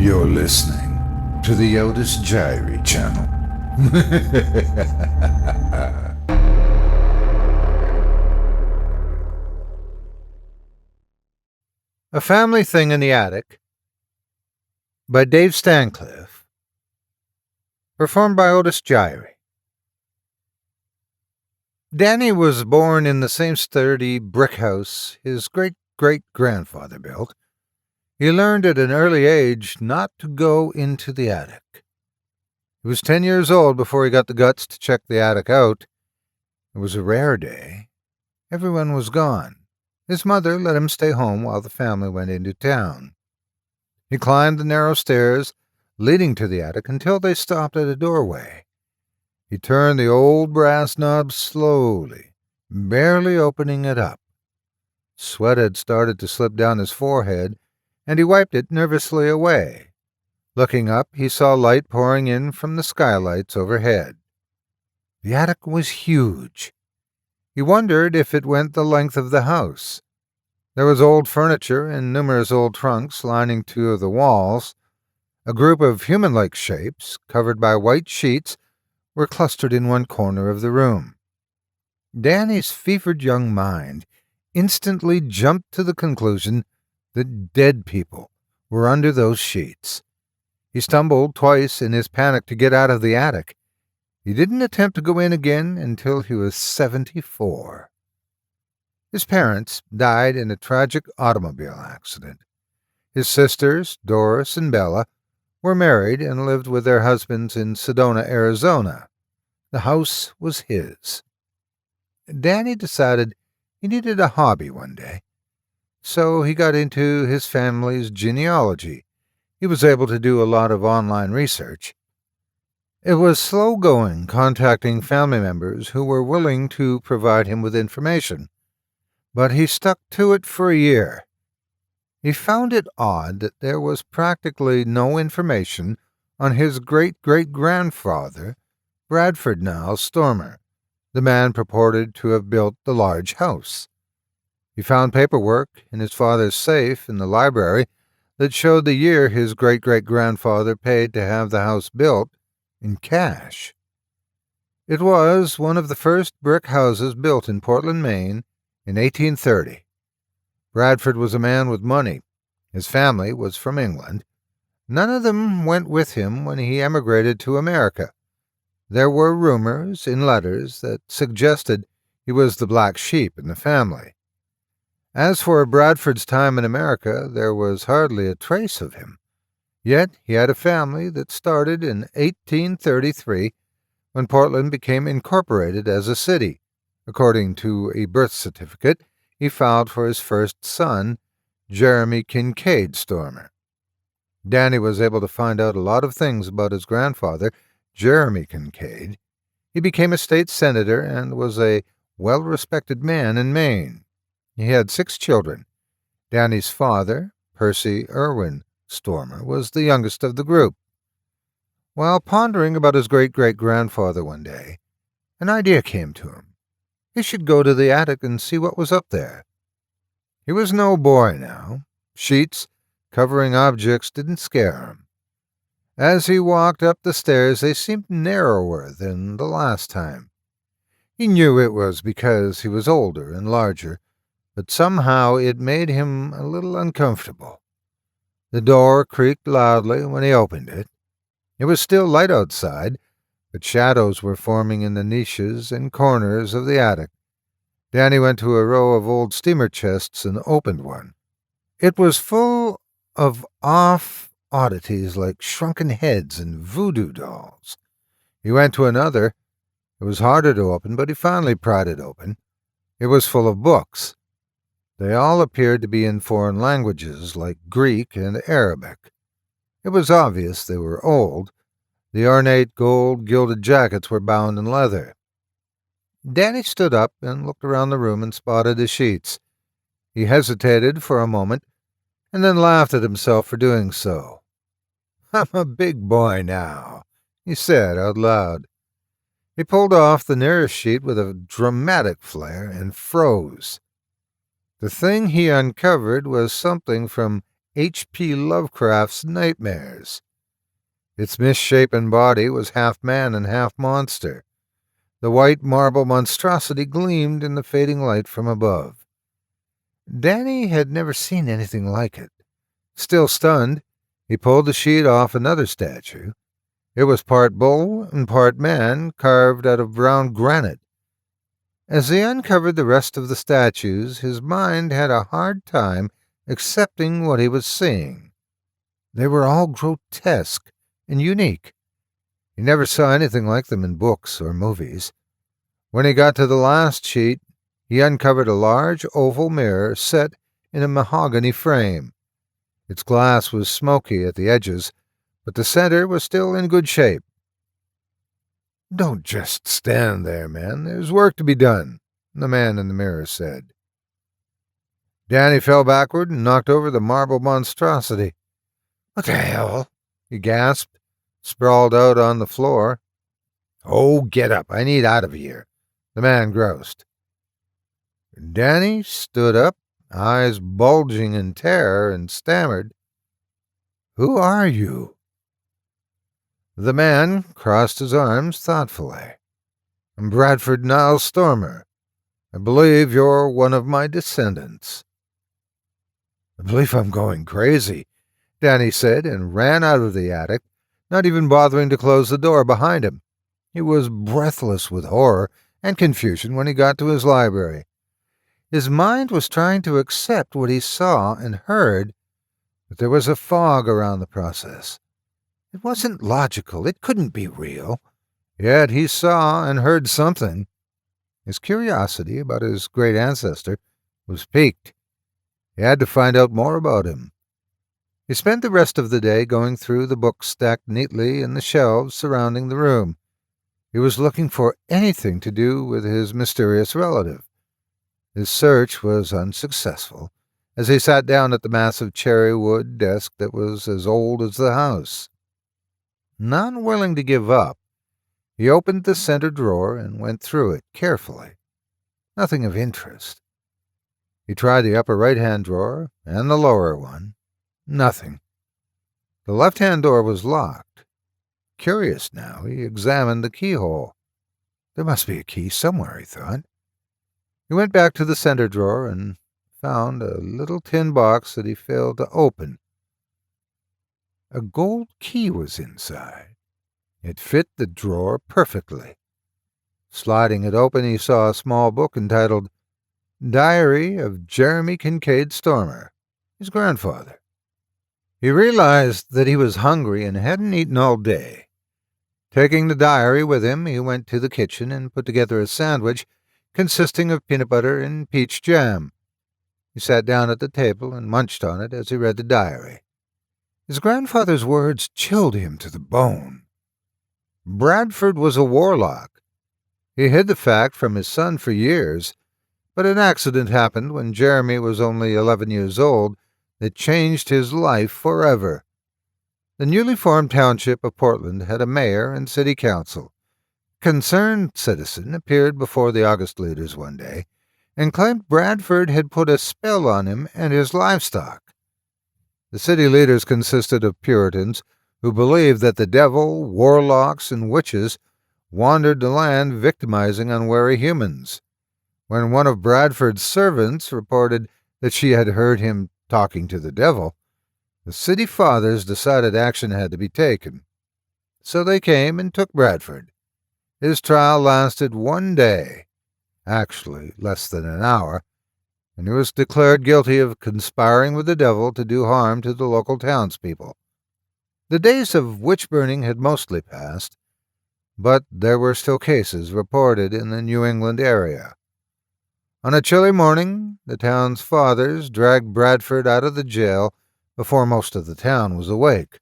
You're listening to the Otis Jiry channel. A Family Thing in the Attic by Dave Stancliff, performed by Otis Jiry. Danny was born in the same sturdy brick house his great-great-grandfather built. He learned at an early age not to go into the attic. He was 10 years old before he got the guts to check the attic out. It was a rare day. Everyone was gone. His mother let him stay home while the family went into town. He climbed the narrow stairs leading to the attic until they stopped at a doorway. He turned the old brass knob slowly, barely opening it up. Sweat had started to slip down his forehead, and he wiped it nervously away. Looking up, he saw light pouring in from the skylights overhead. The attic was huge. He wondered if it went the length of the house. There was old furniture and numerous old trunks lining two of the walls. A group of human-like shapes, covered by white sheets, were clustered in one corner of the room. Danny's fevered young mind instantly jumped to the conclusion that dead people were under those sheets. He stumbled twice in his panic to get out of the attic. He didn't attempt to go in again until he was 74. His parents died in a tragic automobile accident. His sisters, Doris and Bella, were married and lived with their husbands in Sedona, Arizona. The house was his. Danny decided he needed a hobby one day, so he got into his family's genealogy. He was able to do a lot of online research. It was slow going contacting family members who were willing to provide him with information, but he stuck to it for a year. He found it odd that there was practically no information on his great-great-grandfather, Bradford Niles Stormer, the man purported to have built the large house. He found paperwork in his father's safe in the library that showed the year his great-great-grandfather paid to have the house built in cash. It was one of the first brick houses built in Portland, Maine, in 1830. Bradford was a man with money. His family was from England. None of them went with him when he emigrated to America. There were rumors in letters that suggested he was the black sheep in the family. As for Bradford's time in America, there was hardly a trace of him. Yet he had a family that started in 1833, when Portland became incorporated as a city. According to a birth certificate he filed for his first son, Jeremy Kincaid Stormer. Danny was able to find out a lot of things about his grandfather, Jeremy Kincaid. He became a state senator and was a well-respected man in Maine. He had 6 children. Danny's father, Percy Irwin Stormer, was the youngest of the group. While pondering about his great-great-grandfather one day, an idea came to him. He should go to the attic and see what was up there. He was no boy now. Sheets covering objects didn't scare him. As he walked up the stairs, they seemed narrower than the last time. He knew it was because he was older and larger, but somehow it made him a little uncomfortable. The door creaked loudly when he opened it. It was still light outside, but shadows were forming in the niches and corners of the attic. Danny went to a row of old steamer chests and opened one. It was full of off oddities like shrunken heads and voodoo dolls. He went to another. It was harder to open, but he finally pried it open. It was full of books. They all appeared to be in foreign languages like Greek and Arabic. It was obvious they were old. The ornate gold-gilded jackets were bound in leather. Danny stood up and looked around the room and spotted the sheets. He hesitated for a moment, and then laughed at himself for doing so. "I'm a big boy now," he said out loud. He pulled off the nearest sheet with a dramatic flair and froze. The thing he uncovered was something from H.P. Lovecraft's nightmares. Its misshapen body was half man and half monster. The white marble monstrosity gleamed in the fading light from above. Danny had never seen anything like it. Still stunned, he pulled the sheet off another statue. It was part bull and part man, carved out of brown granite. As he uncovered the rest of the statues, his mind had a hard time accepting what he was seeing. They were all grotesque and unique. He never saw anything like them in books or movies. When he got to the last sheet, he uncovered a large oval mirror set in a mahogany frame. Its glass was smoky at the edges, but the center was still in good shape. "Don't just stand there, man. There's work to be done," the man in the mirror said. Danny fell backward and knocked over the marble monstrosity. "What the hell?" he gasped, sprawled out on the floor. "Oh, get up. I need out of here," the man groused. Danny stood up, eyes bulging in terror, and stammered, "Who are you?" The man crossed his arms thoughtfully. "I'm Bradford Niles Stormer. I believe you're one of my descendants." "I believe I'm going crazy," Danny said, and ran out of the attic, not even bothering to close the door behind him. He was breathless with horror and confusion when he got to his library. His mind was trying to accept what he saw and heard, but there was a fog around the process. It wasn't logical. It couldn't be real. Yet he saw and heard something. His curiosity about his great ancestor was piqued. He had to find out more about him. He spent the rest of the day going through the books stacked neatly in the shelves surrounding the room. He was looking for anything to do with his mysterious relative. His search was unsuccessful, as he sat down at the massive cherry wood desk that was as old as the house. Not willing to give up, he opened the center drawer and went through it carefully. Nothing of interest. He tried the upper right-hand drawer and the lower one. Nothing. The left-hand door was locked. Curious now, he examined the keyhole. There must be a key somewhere, he thought. He went back to the center drawer and found a little tin box that he failed to open. A gold key was inside. It fit the drawer perfectly. Sliding it open, he saw a small book entitled Diary of Jeremy Kincaid Stormer, his grandfather. He realized that he was hungry and hadn't eaten all day. Taking the diary with him, he went to the kitchen and put together a sandwich consisting of peanut butter and peach jam. He sat down at the table and munched on it as he read the diary. His grandfather's words chilled him to the bone. Bradford was a warlock. He hid the fact from his son for years, but an accident happened when Jeremy was only 11 years old that changed his life forever. The newly formed township of Portland had a mayor and city council. A concerned citizen appeared before the august leaders one day and claimed Bradford had put a spell on him and his livestock. The city leaders consisted of Puritans who believed that the devil, warlocks, and witches wandered the land victimizing unwary humans. When one of Bradford's servants reported that she had heard him talking to the devil, the city fathers decided action had to be taken. So they came and took Bradford. His trial lasted 1 day, actually less than an hour, and he was declared guilty of conspiring with the devil to do harm to the local townspeople. The days of witch-burning had mostly passed, but there were still cases reported in the New England area. On a chilly morning, the town's fathers dragged Bradford out of the jail before most of the town was awake.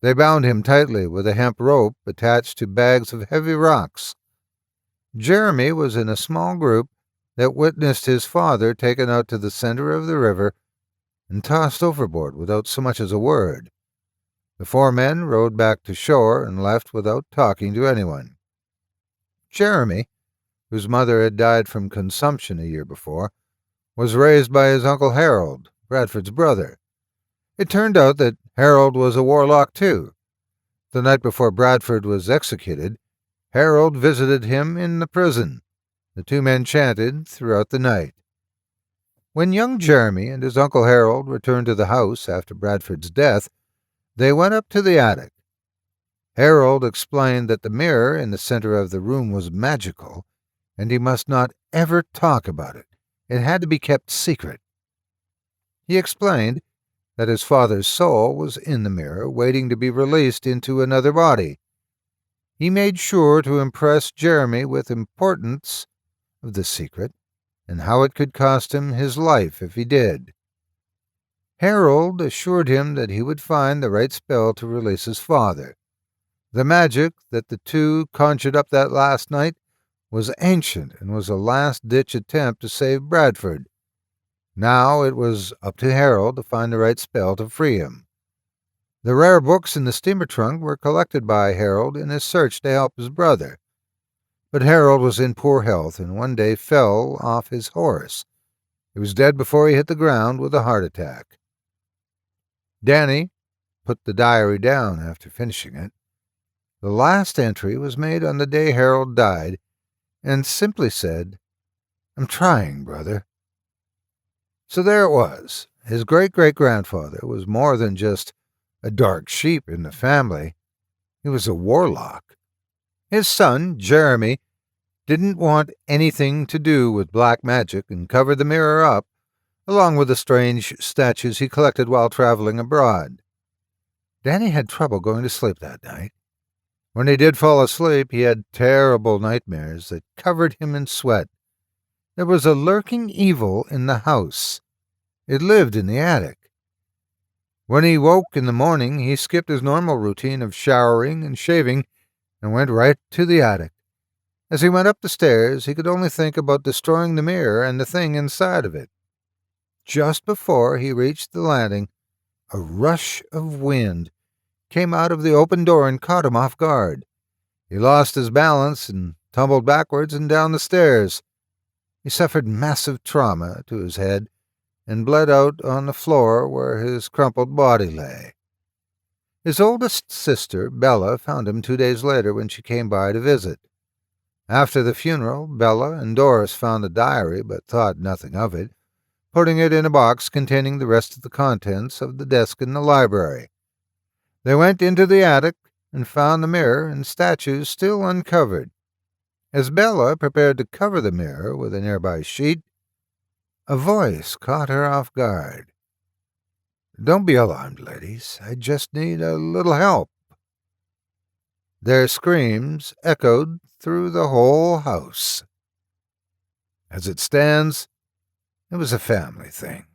They bound him tightly with a hemp rope attached to bags of heavy rocks. Jeremy was in a small group that witnessed his father taken out to the center of the river and tossed overboard without so much as a word. The 4 men rowed back to shore and left without talking to anyone. Jeremy, whose mother had died from consumption a year before, was raised by his Uncle Harold, Bradford's brother. It turned out that Harold was a warlock too. The night before Bradford was executed, Harold visited him in the prison. The two men chanted throughout the night. When young Jeremy and his Uncle Harold returned to the house after Bradford's death, they went up to the attic. Harold explained that the mirror in the center of the room was magical, and he must not ever talk about it. It had to be kept secret. He explained that his father's soul was in the mirror, waiting to be released into another body. He made sure to impress Jeremy with the importance of the secret and how it could cost him his life if he did. Harold assured him that he would find the right spell to release his father. The magic that the two conjured up that last night was ancient and was a last-ditch attempt to save Bradford. Now it was up to Harold to find the right spell to free him. The rare books in the steamer trunk were collected by Harold in his search to help his brother. But Harold was in poor health and one day fell off his horse. He was dead before he hit the ground with a heart attack. Danny put the diary down after finishing it. The last entry was made on the day Harold died and simply said, "I'm trying, brother." So there it was. His great-great-grandfather was more than just a dark sheep in the family. He was a warlock. His son, Jeremy, didn't want anything to do with black magic and covered the mirror up, along with the strange statues he collected while traveling abroad. Danny had trouble going to sleep that night. When he did fall asleep, he had terrible nightmares that covered him in sweat. There was a lurking evil in the house. It lived in the attic. When he woke in the morning, he skipped his normal routine of showering and shaving and went right to the attic. As he went up the stairs, he could only think about destroying the mirror and the thing inside of it. Just before he reached the landing, a rush of wind came out of the open door and caught him off guard. He lost his balance and tumbled backwards and down the stairs. He suffered massive trauma to his head and bled out on the floor where his crumpled body lay. His oldest sister, Bella, found him 2 days later when she came by to visit. After the funeral, Bella and Doris found the diary but thought nothing of it, putting it in a box containing the rest of the contents of the desk in the library. They went into the attic and found the mirror and statues still uncovered. As Bella prepared to cover the mirror with a nearby sheet, a voice caught her off guard. "Don't be alarmed, ladies. I just need a little help." Their screams echoed through the whole house. As it stands, it was a family thing.